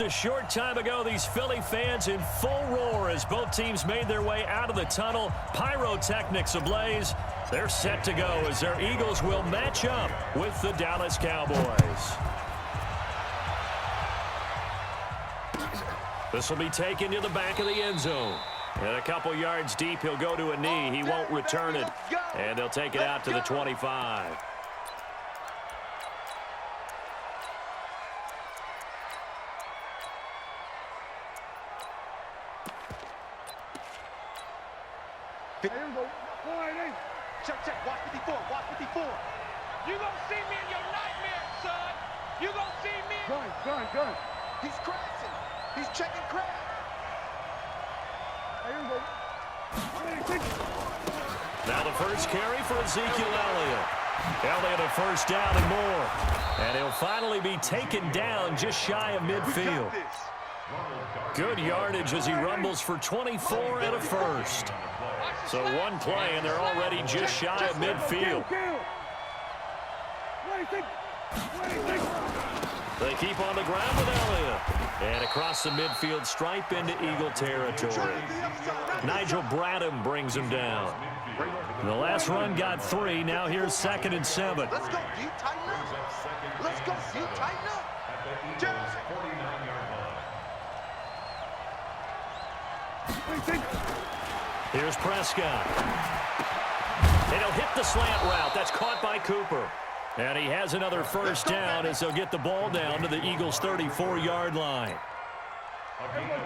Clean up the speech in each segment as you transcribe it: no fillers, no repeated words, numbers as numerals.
A short time ago, these Philly fans in full roar as both teams made their way out of the tunnel. Pyrotechnics ablaze. They're set to go as their Eagles will match up with the Dallas Cowboys. This will be taken to the back of the end zone. And a couple yards deep, he'll go to a knee. He won't return it. And they'll take it out to the 25. Check. Watch 54. You gonna see me in your nightmare, son. You gonna see me. Gun. He's crashing. He's checking crash. Now the first carry for Ezekiel Elliott. Elliott a first down and more. And he'll finally be taken down just shy of midfield. Good yardage as he rumbles for 24 and a first. So one play, and they're already just shy of midfield. They keep on the ground with Elliott. And across the midfield stripe into Eagle territory. Nigel Bradham brings him down. The last run got 3. Now here's 2nd and 7. Let's go deep, tighten up. Let's go deep, tighten up. Here's Prescott. And he'll hit the slant route. That's caught by Cooper. And he has another first down as they'll get the ball down to the Eagles' 34-yard line.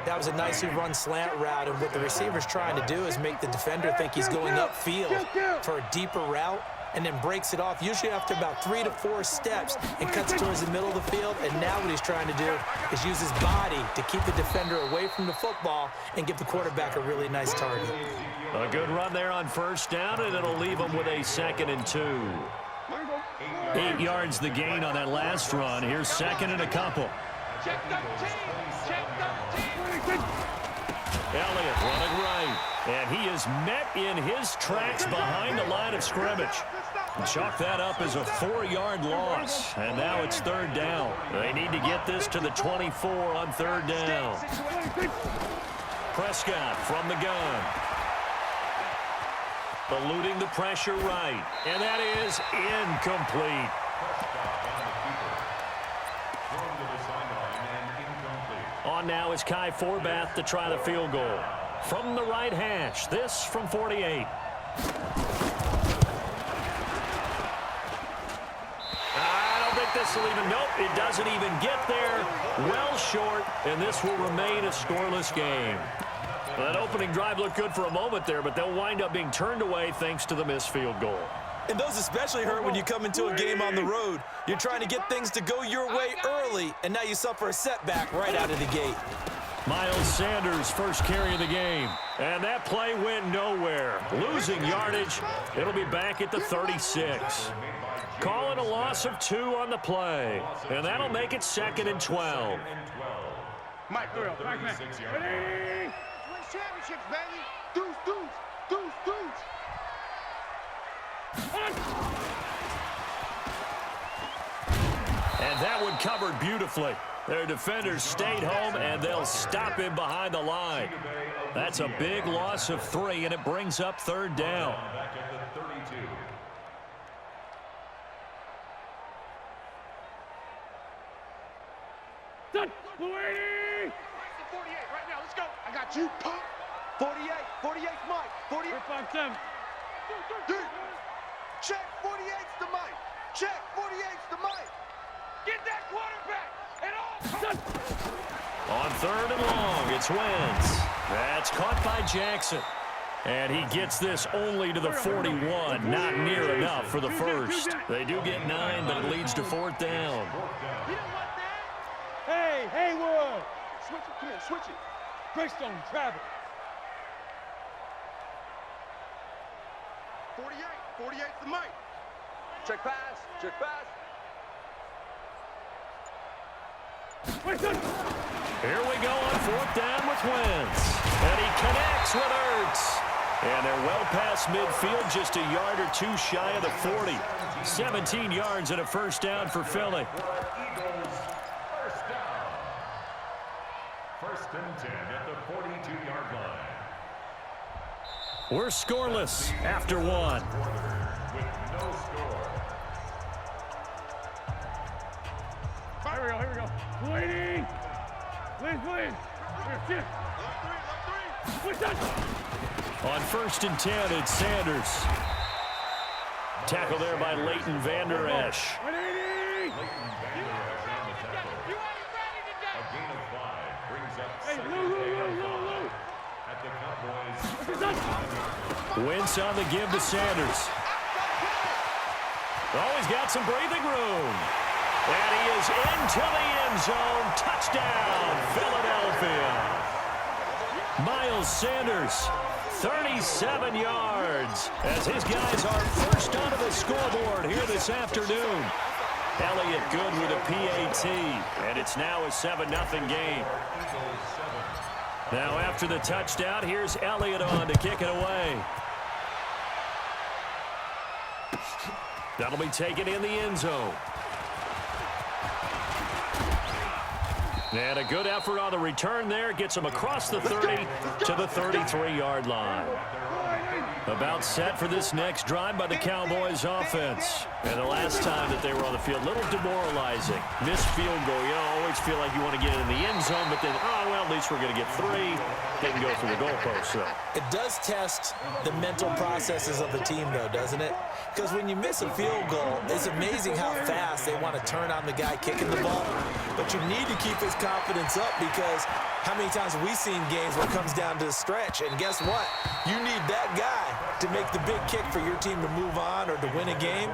That was a nicely run slant route, and what the receiver's trying to do is make the defender think he's going upfield for a deeper route, and then breaks it off, usually after about 3 to 4 steps, and cuts towards the middle of the field. And now what he's trying to do is use his body to keep the defender away from the football and give the quarterback a really nice target. A good run there on first down, and it'll leave him with a 2nd and 2. 8 yards the gain on that last run. Here's 2nd and a couple. Elliott running right, and he is met in his tracks behind the line of scrimmage. Chalk that up as a 4-yard loss, and now it's 3rd down. They need to get this to the 24 on 3rd down. Prescott from the gun. Eluding the pressure right, and that is incomplete. On now is Kai Forbath to try the field goal. From the right hash, this from 48. I don't think this will even, nope, it doesn't even get there. Well short, and this will remain a scoreless game. That opening drive looked good for a moment there, but they'll wind up being turned away thanks to the missed field goal. And those especially hurt when you come into a game on the road. You're trying to get things to go your way early, and now you suffer a setback right out of the gate. Miles Sanders, first carry of the game. And that play went nowhere. Losing yardage. It'll be back at the 36. Calling a loss of 2 on the play. And that'll make it 2nd and 12. Mike, ready? Win championships, baby. Deuce. And that one covered beautifully. Their defenders stayed home, and they'll stop him behind the line. That's a big loss of 3, and it brings up 3rd down. Done. 48 right now. Let's go. I got you. 48's Mike. 48. 5-7. Check. 48's the Mike. Check. 48's the Mike. Get that quarterback. And all. On 3rd and long, it's Wentz. That's caught by Jackson. And he gets this only to the 41. Not near enough for the first. They do get 9, but it leads to 4th down. You don't want that? Hey, Haywood. Switch it. Come here. Switch it. Greystone, travel. 48's the Mike. Check pass. Here we go on 4th down with Wentz. And he connects with Ertz. And they're well past midfield, just a yard or 2 shy of the 40. 17 yards and a first down for Philly. First and 10 at the 42-yard line. We're scoreless after one. With no score. Here we go. Bleeding. Please. Here, shift. Push that. On first and 10, it's Sanders. Tackle there by Leighton Vander Esch. Leighton Vander Esch on the tackle. A gain of 5 brings up second and 5 at the Cowboys. Wentz on the give to Sanders. Oh, he's got some breathing room. And he is into the end zone. Touchdown, Philadelphia. Miles Sanders, 37 yards, as his guys are first onto the scoreboard here this afternoon. Elliott good with a PAT, and it's now a 7-0 game. Now after the touchdown, here's Elliott on to kick it away. That'll be taken in the end zone. And a good effort on the return there. Gets him across the 30 to the 33-yard line. About set for this next drive by the Cowboys offense. And the last time that they were on the field, a little demoralizing. Missed field goal. You know, always feel like you want to get in the end zone, but then, oh, well, at least we're going to get 3. Didn't go for the goalpost, though. It does test the mental processes of the team, though, doesn't it? Because when you miss a field goal, it's amazing how fast they want to turn on the guy kicking the ball. But you need to keep his confidence up, because how many times have we seen games where it comes down to the stretch? And guess what? You need that guy to make the big kick for your team to move on or to win a game.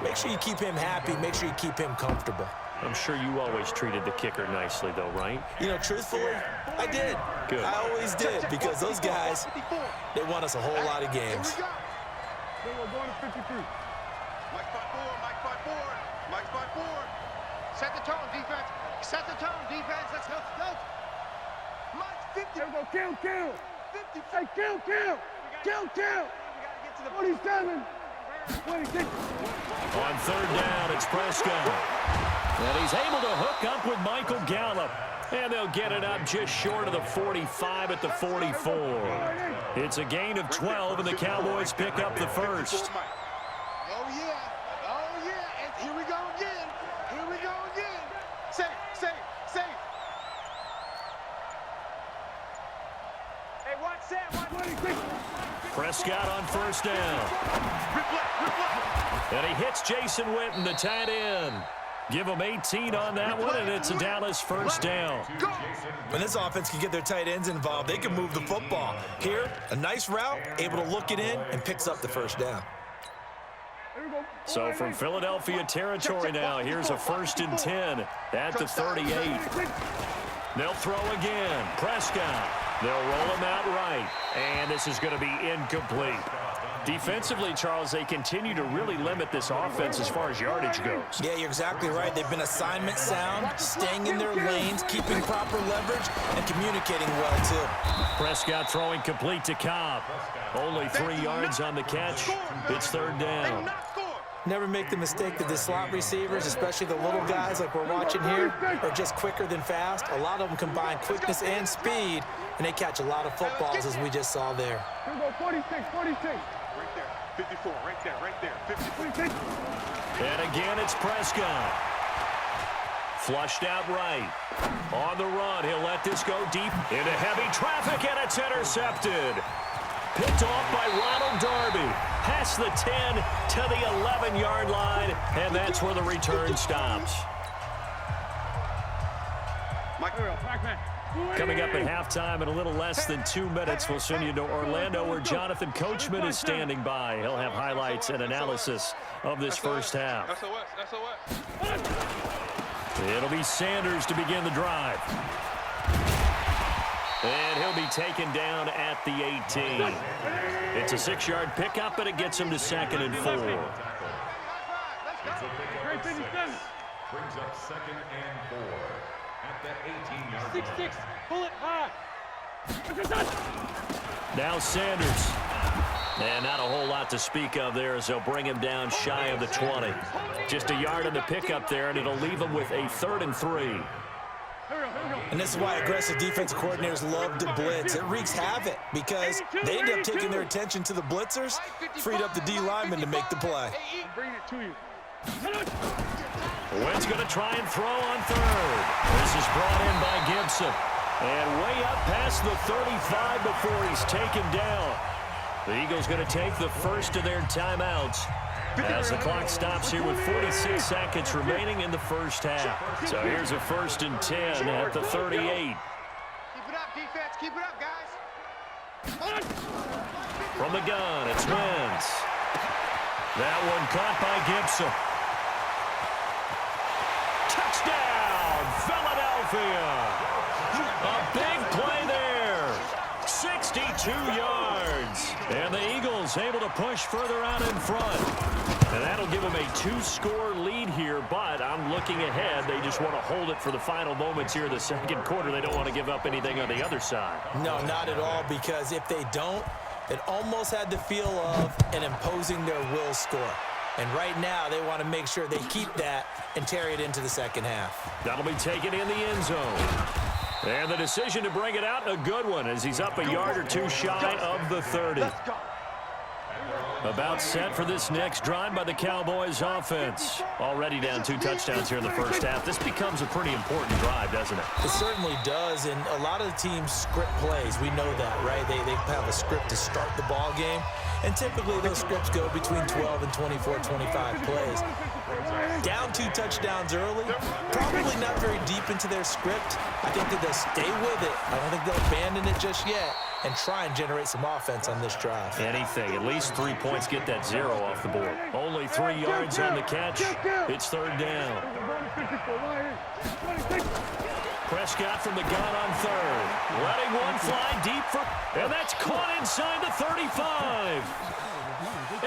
Make sure you keep him happy. Make sure you keep him comfortable. I'm sure you always treated the kicker nicely, though, right? You know, truthfully, I did. Good. I always did, because those guys, they won us a whole lot of games. We're going to 53. Mike 5-4. Mike 5-4. Set the tone, defense. Set the tone, defense. Let's go. Mike's 50. There we go. Kill. 50. Hey, kill. Kill. We gotta get to the 47. 26. On third down, it's Prescott. And he's able to hook up with Michael Gallup. And they'll get it up just short of the 45 at the 44. It's a gain of 12, and the Cowboys pick up the first. Oh, yeah. And here we go again. Say it. Hey, watch that. 26. Prescott on first down. And he hits Jason Witten, the tight end. Give him 18 on that one, and it's a Dallas first down. When this offense can get their tight ends involved, they can move the football. Here, a nice route, able to look it in, and picks up the first down. So from Philadelphia territory now, here's a first and 10 at the 38. They'll throw again. Prescott. They'll roll him out right, and this is going to be incomplete. Defensively, Charles, they continue to really limit this offense as far as yardage goes. Yeah, you're exactly right. They've been assignment sound, staying in their lanes, keeping proper leverage, and communicating well, too. Prescott throwing complete to Cobb. Only 3 yards on the catch. It's third down. Never make the mistake that the slot receivers, especially the little guys like we're watching here, are just quicker than fast. A lot of them combine quickness and speed, and they catch a lot of footballs, as we just saw there. Here we go. 46. Right there. 54. Right there. 56. And again, it's Prescott. Flushed out right. On the run, he'll let this go deep into heavy traffic, and it's intercepted. Picked off by Ronald Darby. Past the 10 to the 11-yard line, and that's where the return stops. Coming up at halftime in a little less than 2 minutes, we'll send you to Orlando, where Jonathan Coachman is standing by. He'll have highlights and analysis of this first half. It'll be Sanders to begin the drive. And he'll be taken down at the 18. It's a 6-yard pickup, and it gets him to 2nd and 4. Brings up 2nd and 4 at the 18-yard line. 6-6. Pull it high. Now Sanders. And not a whole lot to speak of there, as they'll bring him down shy of the 20. Just a yard on the pickup there, and it'll leave him with a 3rd and 3. And this is why aggressive defensive coordinators love to blitz. It wreaks havoc because they end up taking their attention to the blitzers, freed up the D lineman to make the play. Bring it to you. Wynn's going to try and throw on third. This is brought in by Gibson. And way up past the 35 before he's taken down. The Eagles going to take the first of their timeouts as the clock stops here with 46 seconds remaining in the first half. So here's a 1st and 10 at the 38. Keep it up, defense. Keep it up, guys. From the gun, it's Wentz. That one caught by Gibson. Touchdown, Philadelphia. A big play there. 62 yards. And the Eagles able to push further out in front. And that'll give them a 2-score lead here, but I'm looking ahead. They just want to hold it for the final moments here in the second quarter. They don't want to give up anything on the other side. No, not at all, because if they don't, it almost had the feel of an imposing their will score. And right now, they want to make sure they keep that and carry it into the second half. That'll be taken in the end zone. And the decision to bring it out, a good one, as he's up a yard or two shy of the 30. About set for this next drive by the Cowboys offense. Already down 2 touchdowns here in the first half. This becomes a pretty important drive, doesn't it? It certainly does, and a lot of the teams script plays. We know that, right? They have a script to start the ball game, and typically those scripts go between 12 and 24, 25 plays. Down 2 touchdowns early, probably not very deep into their script. I think that they'll stay with it. I don't think they'll abandon it just yet and try and generate some offense on this drive. Anything. At least 3 points, get that 0 off the board. Only 3 yards on the catch. It's 3rd down. Prescott from the gun on 3rd. Letting one fly deep for... And that's caught inside the 35.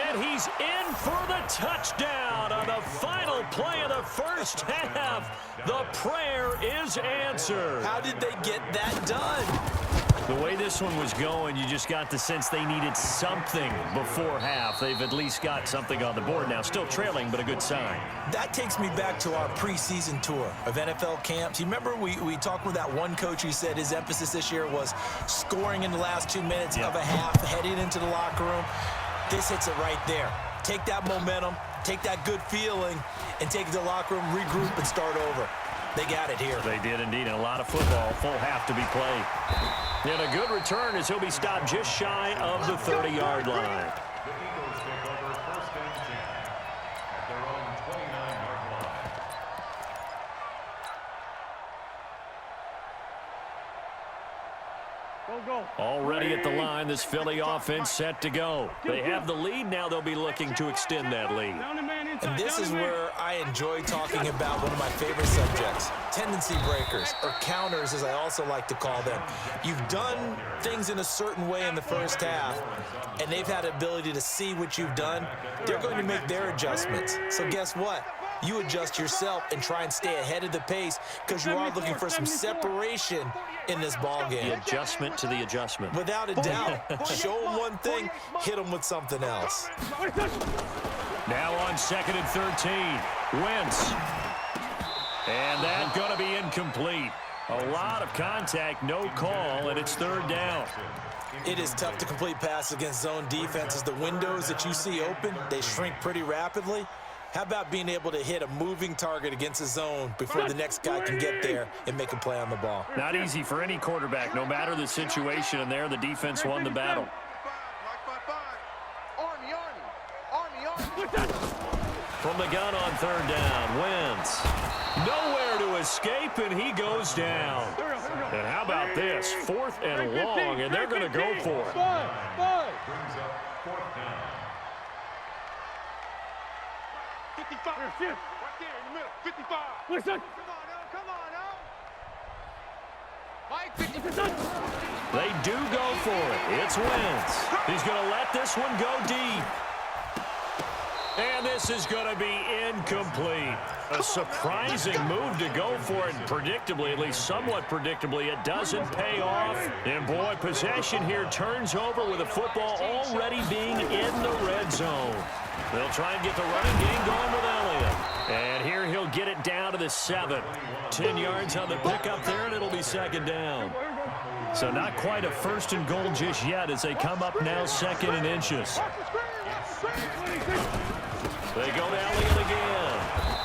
And he's in for the touchdown on the final play of the first half. The prayer is answered. How did they get that done? The way this one was going, you just got the sense they needed something before half. They've at least got something on the board now. Still trailing, but a good sign. That takes me back to our preseason tour of NFL camps. You remember we talked with that one coach who said his emphasis this year was scoring in the last 2 minutes of a half, heading into the locker room. This hits it right there. Take that momentum, take that good feeling, and take it to the locker room, regroup, and start over. They got it here. They did indeed, and a lot of football, full half to be played. And a good return as he'll be stopped just shy of the 30-yard line. The Eagles take over 1st and 10 at their own 29-yard line. Go. Already at the line, this Philly offense set to go. They have the lead. Now they'll be looking to extend that lead. And this is where I enjoy talking about one of my favorite subjects, tendency breakers, or counters as I also like to call them. You've done things in a certain way in the first half, and they've had the ability to see what you've done. They're going to make their adjustments. So guess what? You adjust yourself and try and stay ahead of the pace because you are looking for some separation in this ball game. The adjustment to the adjustment. Without a doubt. Show them one thing, hit them with something else. Now on 2nd and 13. Wentz. And that's going to be incomplete. A lot of contact, no call, and it's 3rd down. It is tough to complete passes against zone defenses. The windows that you see open, they shrink pretty rapidly. How about being able to hit a moving target against a zone before the next guy can get there and make a play on the ball? Not easy for any quarterback, no matter the situation, and there the defense won the battle. From the gun on 3rd down, Wentz. Nowhere to escape, and he goes down. And how about this? 4th and long, and they're going to go for it. Brings up 4th down. 55. Right there in the middle. 55. Listen. Come on, now. Mike, 55. They do go for it. It's Wentz. He's going to let this one go deep. And this is going to be incomplete. A surprising move to go for it. Predictably, at least somewhat predictably, it doesn't pay off. And boy, possession here turns over with the football already being in the red zone. They'll try and get the running game going with Elliott. And here he'll get it down to the 7. 10 yards on the pickup there, and it'll be second down. So not quite a first and goal just yet as they come up now second and inches. They go to Elliott again.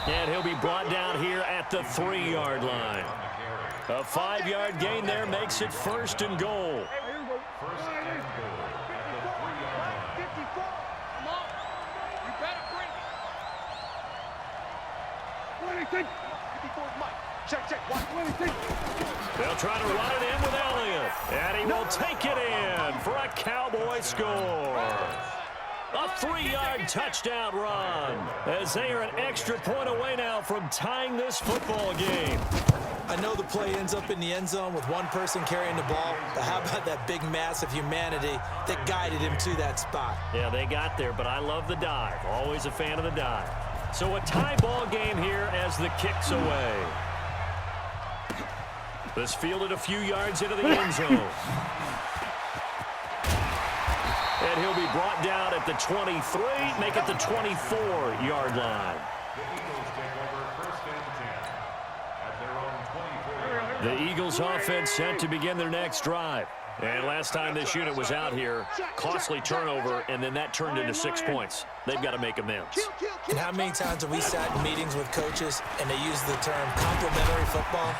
And he'll be brought down here at the 3-yard line. A 5-yard gain there makes it first and goal. First and goal at the 3-yard line. 54. Come on. You better bring it. 26. 54 is Mike. Check. Watch. 26. They'll try to run it in with Elliott. And he will take it in for a Cowboy score. A 3-yard touchdown run as they are an extra point away now from tying this football game. I know the play ends up in the end zone with one person carrying the ball, but how about that big mass of humanity that guided him to that spot? Yeah, they got there, but I love the dive. Always a fan of the dive. So a tie ball game here as the kick's away. This fielded a few yards into the end zone. And he'll be brought down at the 23, make it the 24-yard line. The Eagles offense set to begin their next drive. And last time this unit was out here, costly turnover, and then that turned into 6 points. They've got to make amends. And how many times have we sat in meetings with coaches and they use the term complementary football?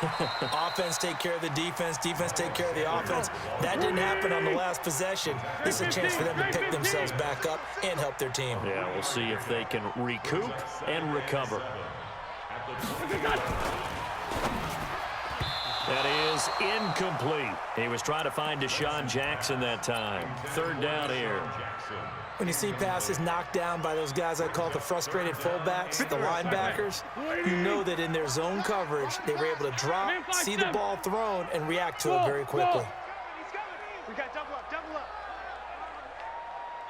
Offense take care of the defense, defense take care of the offense. That didn't happen on the last possession. This is a chance for them to pick themselves back up and help their team. Yeah, we'll see if they can recoup and recover. That is incomplete. He was trying to find Deshaun Jackson that time. Third down here. When you see passes knocked down by those guys I call the frustrated fullbacks, the linebackers, you know that in their zone coverage, they were able to drop, see the ball thrown, and react to it very quickly. We got double up.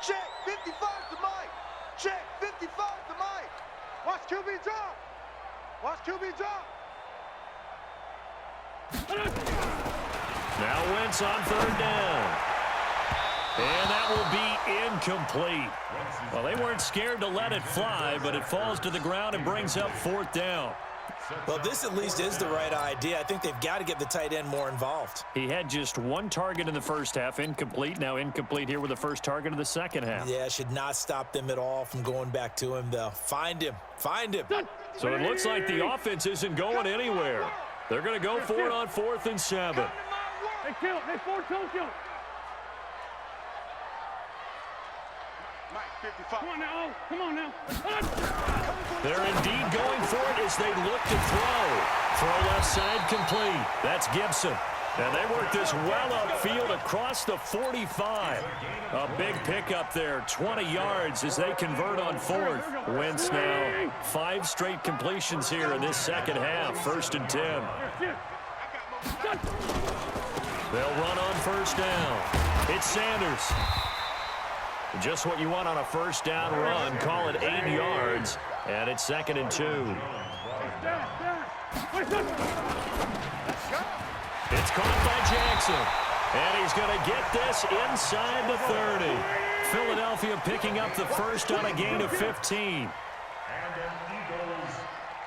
Check, 55 to Mike. Check, 55 to Mike. Watch QB drop. Now Wentz on third down. And that will be incomplete. Well, they weren't scared to let it fly, but it falls to the ground and brings up fourth down. Well, this at least is the right idea. I think they've got to get the tight end more involved. He had just one target in the first half, incomplete. Now incomplete here with the first target of the second half. Yeah, should not stop them at all from going back to him, though. Find him. So it looks like the offense isn't going anywhere. They're going to go for it on 4th and 7. They kill. They force kill. Mike, 55. Come on now. They're indeed going for it as they look to throw. Throw left side complete. That's Gibson. And they work this well upfield across the 45. A big pickup there, 20 yards as they convert on 4th. Wentz now 5 straight completions here in this second half. 1st and 10. They'll run on first down. It's Sanders. Just what you want on a first down run. Call it 8 yards. And it's 2nd and 2. It's caught by Jackson. And he's going to get this inside the 30. Philadelphia picking up the first on a gain of 15. And an Eagles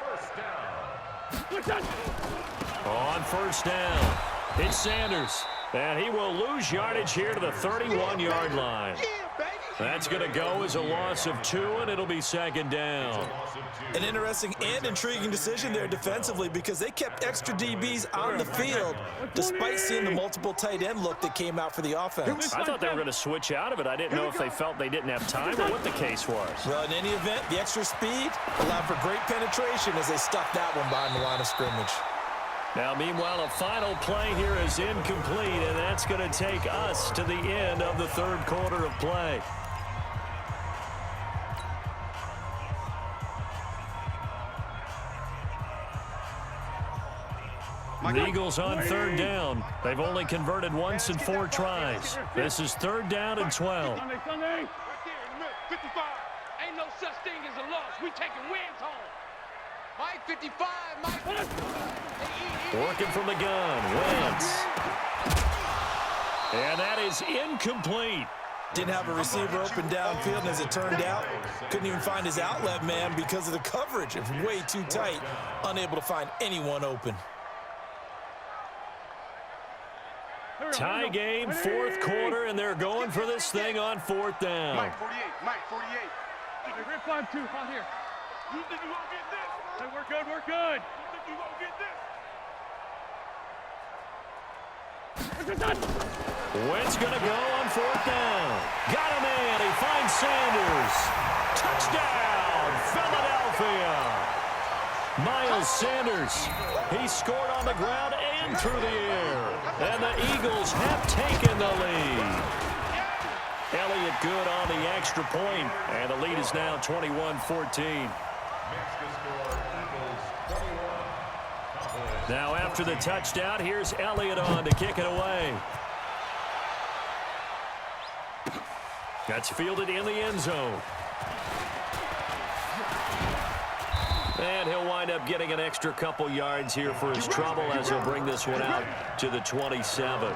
first down. On first down, it's Sanders. And he will lose yardage here to the 31-yard line. That's going to go as a loss of 2, and it'll be 2nd down. An interesting and intriguing decision there defensively because they kept extra DBs on the field despite seeing the multiple tight end look that came out for the offense. I thought they were going to switch out of it. I didn't know if they felt they didn't have time or what the case was. Well, in any event, the extra speed allowed for great penetration as they stuck that one behind the line of scrimmage. Now, meanwhile, a final play here is incomplete, and that's going to take us to the end of the third quarter of play. The Eagles on third down. They've only converted once in 4 tries. This is 3rd down and 12. Sunday. Right there in the middle, 55. Ain't no such thing as a loss. We taking wins home. Mike, 55. Mike. Working from the gun. Wentz. And that is incomplete. Didn't have a receiver open downfield, and as it turned out, couldn't even find his outlet man because of the coverage. It was way too tight, unable to find anyone open. Tie game, fourth quarter, and they're going for this thing on fourth down. Mike 48, Mike 48. Hey, red flag 2, out here. You think you won't get this? Hey, we're good, we're good. You think you won't get this? Wentz going to go on fourth down. Got a man. He finds Sanders. Touchdown, Philadelphia. Miles Sanders. He scored on the ground and through the air. And the Eagles have taken the lead. Elliott good on the extra point, and the lead is now 21-14. Now after the touchdown, here's Elliott on to kick it away. That's fielded in the end zone. And he'll wind up getting an extra couple yards here for his trouble as he'll bring this one out to the 27.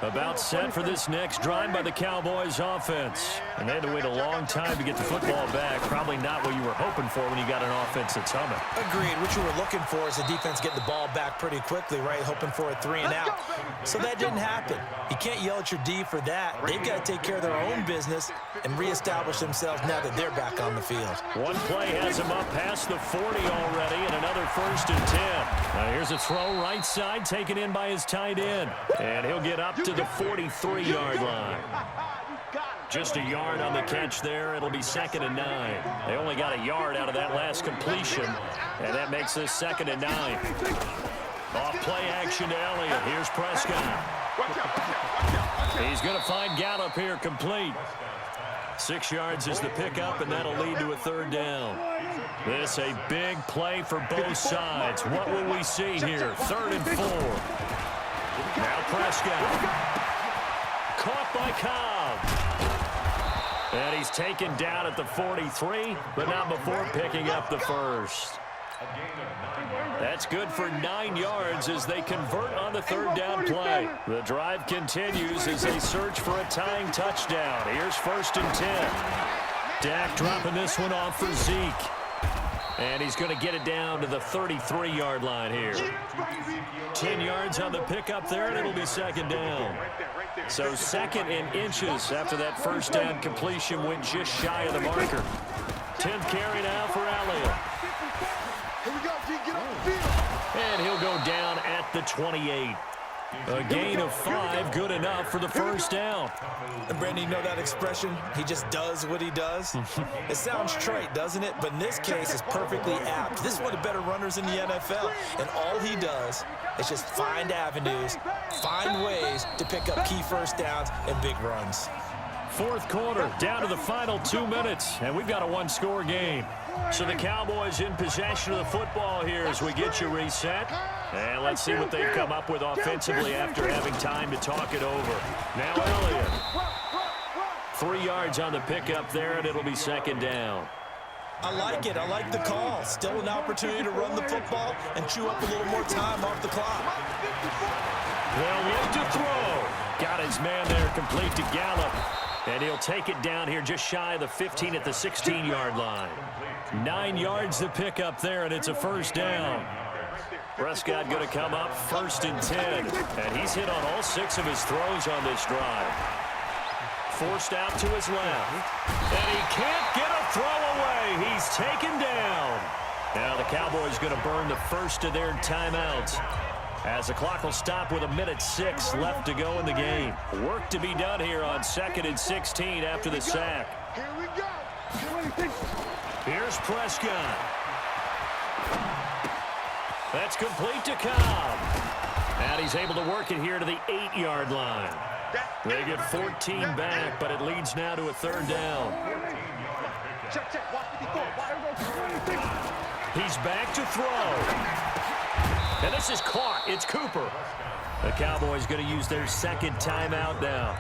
About set for this next drive by the Cowboys offense. And they had to wait a long time to get the football back. Probably not what you were hoping for when you got an offense that's humming. Agreed. What you were looking for is the defense getting the ball back pretty quickly, right? Hoping for a 3 and out. So that didn't happen. You can't yell at your D for that. They've got to take care of their own business and reestablish themselves now that they're back on the field. One play has him up past the 40 already, and another 1st and 10. Now here's a throw right side taken in by his tight end. And he'll get up to the 43-yard line. Just a yard on the catch there. It'll be 2nd and 9. They only got a yard out of that last completion, and that makes this 2nd and 9. Off play action to Elliott. Here's Prescott. He's going to find Gallup here complete. 6 yards is the pickup, and that'll lead to a 3rd down. This a big play for both sides. What will we see here? 3rd and 4. Now Prescott. Caught by Cobb. And he's taken down at the 43, but not before picking up the 1st. That's good for 9 yards as they convert on the 3rd down play. The drive continues as they search for a tying touchdown. Here's 1st and 10. Dak dropping this one off for Zeke. And he's going to get it down to the 33-yard line here. 10 yards on the pickup there, and it'll be 2nd down. So 2nd and inches after that 1st down completion went just shy of the marker. 10th carry now for Elliott. And he'll go down at the 28. A gain of 5, good enough for the 1st down. And Brandon, you know that expression? He just does what he does? It sounds trite, doesn't it? But in this case, it's perfectly apt. This is one of the better runners in the NFL. And all he does is just find avenues, find ways to pick up key 1st downs and big runs. 4th quarter, down to the final 2 minutes, and we've got a 1-score game. So the Cowboys in possession of the football here as we get you reset. And let's see what they've come up with offensively after having time to talk it over. Now Elliott. 3 yards on the pickup there, and it'll be 2nd down. I like it. I like the call. Still an opportunity to run the football and chew up a little more time off the clock. They'll look to throw. Got his man there complete to Gallup. And he'll take it down here just shy of the 15 at the 16-yard line. 9 yards to pick up there, and it's a 1st down. Prescott going to come up 1st and 10. And he's hit on all 6 of his throws on this drive. Forced out to his left. And he can't get a throw away. He's taken down. Now the Cowboys going to burn the first of their timeouts, as the clock will stop with 1:06 left to go in the game. Work to be done here on 2nd and 16 after the sack. Here we go. Here's Prescott. That's complete to Cobb. And he's able to work it here to the 8-yard line. They get 14 back, but it leads now to a 3rd down. Check, check. Watch 54. He's back to throw. And this is caught. It's Cooper. The Cowboys going to use their 2nd timeout now,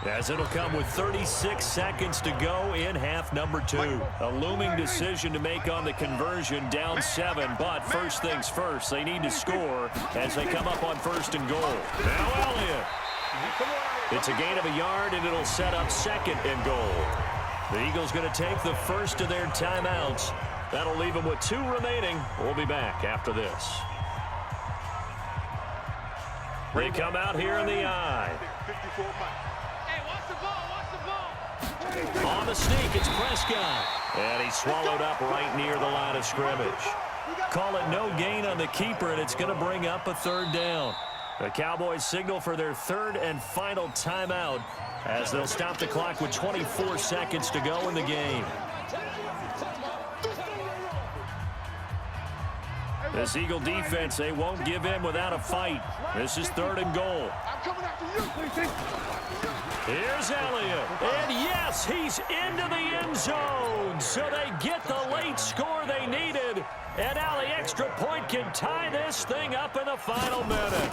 as it'll come with 36 seconds to go in half number 2. A looming decision to make on the conversion, down 7, but first things first, they need to score as they come up on 1st and goal. Now Elliott. It's a gain of a yard, and it'll set up 2nd and goal. The Eagles going to take the first of their timeouts. That'll leave them with 2 remaining. We'll be back after this. They come out here in the eye. Hey, watch the ball, watch the ball. On the sneak, it's Prescott. And he's swallowed up right near the line of scrimmage. Call it no gain on the keeper, and it's going to bring up a 3rd down. The Cowboys signal for their 3rd and final timeout as they'll stop the clock with 24 seconds to go in the game. This Eagle defense, they won't give in without a fight. This is 3rd and goal. Here's Elliott. And yes, he's into the end zone. So they get the late score they needed. And now the extra point can tie this thing up in the final minute.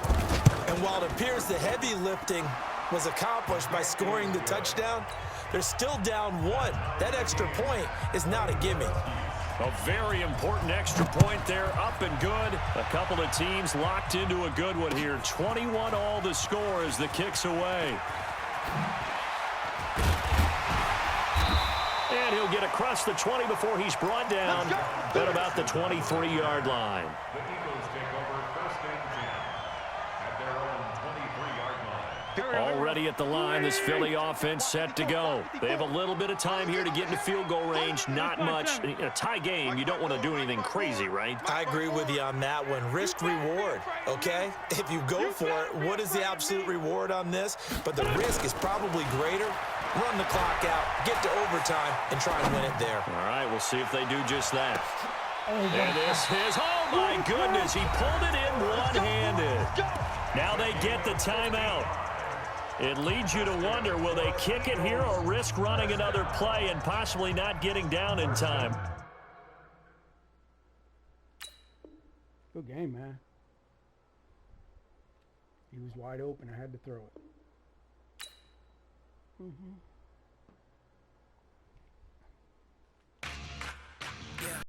And while it appears the heavy lifting was accomplished by scoring the touchdown, they're still down 1. That extra point is not a gimme. A very important extra point there, up and good. A couple of teams locked into a good one here. 21 all the score as the kick's away. And he'll get across the 20 before he's brought down at about the 23-yard line. The Eagles take over 1st and 10 at their own 23-yard line. Already at the line, this Philly offense set to go. They have a little bit of time here to get into field goal range. Not much. In a tie game, you don't want to do anything crazy, right? I agree with you on that one. Risk reward, okay? If you go for it, what is the absolute reward on this? But the risk is probably greater. Run the clock out, get to overtime, and try and win it there. All right, we'll see if they do just that. And this is, oh my goodness, he pulled it in one-handed. Now they get the timeout. It leads you to wonder, will they kick it here or risk running another play and possibly not getting down in time? Good game, man. He was wide open. I had to throw it.